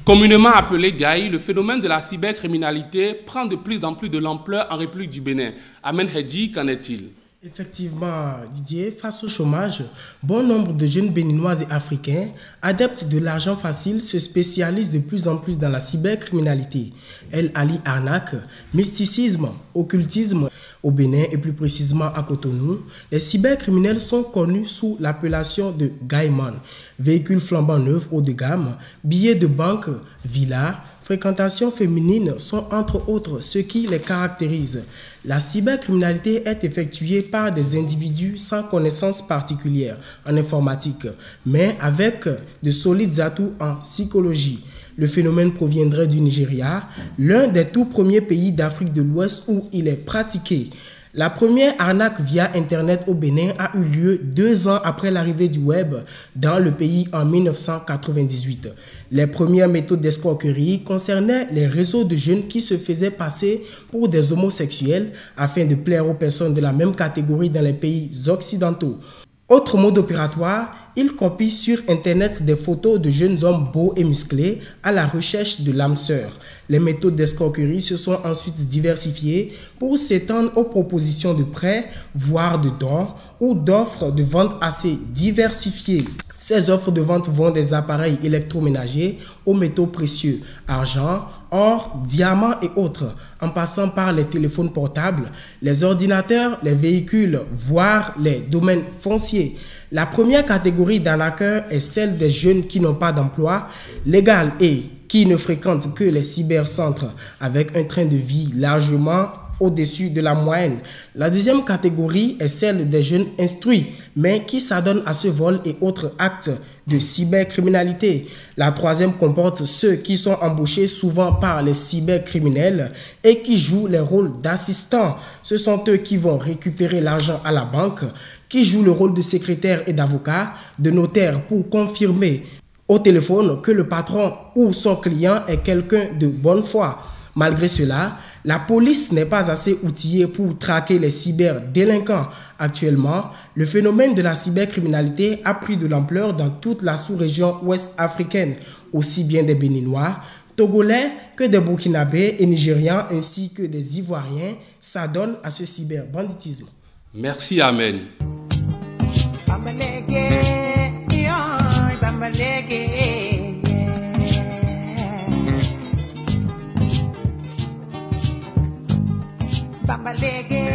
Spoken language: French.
Communément appelé GAI, le phénomène de la cybercriminalité prend de plus en plus de l'ampleur en République du Bénin. Amen Hedji, qu'en est-il? Effectivement, Didier, face au chômage, bon nombre de jeunes béninois et africains, adeptes de l'argent facile, se spécialisent de plus en plus dans la cybercriminalité. Elle allie arnaque, mysticisme, occultisme. Au Bénin et plus précisément à Cotonou, les cybercriminels sont connus sous l'appellation de gaiman, véhicules flambant neufs haut de gamme, billets de banque, villas, fréquentation féminine sont entre autres ce qui les caractérise. La cybercriminalité est effectuée par des individus sans connaissances particulières en informatique, mais avec de solides atouts en psychologie. Le phénomène proviendrait du Nigeria, l'un des tout premiers pays d'Afrique de l'Ouest où il est pratiqué. La première arnaque via Internet au Bénin a eu lieu 2 ans après l'arrivée du web dans le pays en 1998. Les premières méthodes d'escroquerie concernaient les réseaux de jeunes qui se faisaient passer pour des homosexuels afin de plaire aux personnes de la même catégorie dans les pays occidentaux. Autre mode opératoire, il copie sur Internet des photos de jeunes hommes beaux et musclés à la recherche de l'âme sœur. Les méthodes d'escroquerie se sont ensuite diversifiées pour s'étendre aux propositions de prêts, voire de dons ou d'offres de vente assez diversifiées. Ces offres de vente vont des appareils électroménagers aux métaux précieux, argent, or, diamants et autres, en passant par les téléphones portables, les ordinateurs, les véhicules, voire les domaines fonciers. La première catégorie d'arnaqueurs est celle des jeunes qui n'ont pas d'emploi légal et qui ne fréquentent que les cybercentres avec un train de vie largement au-dessus de la moyenne. La deuxième catégorie est celle des jeunes instruits, mais qui s'adonnent à ce vol et autres actes de cybercriminalité. La troisième comporte ceux qui sont embauchés souvent par les cybercriminels et qui jouent les rôles d'assistants. Ce sont eux qui vont récupérer l'argent à la banque, qui jouent le rôle de secrétaire et d'avocat, de notaire pour confirmer au téléphone que le patron ou son client est quelqu'un de bonne foi. Malgré cela, la police n'est pas assez outillée pour traquer les cyberdélinquants. Actuellement, le phénomène de la cybercriminalité a pris de l'ampleur dans toute la sous-région ouest africaine, aussi bien des Béninois, Togolais que des Burkinabés et Nigérians ainsi que des Ivoiriens s'adonnent à ce cyberbanditisme. Merci, Amen. Bambalege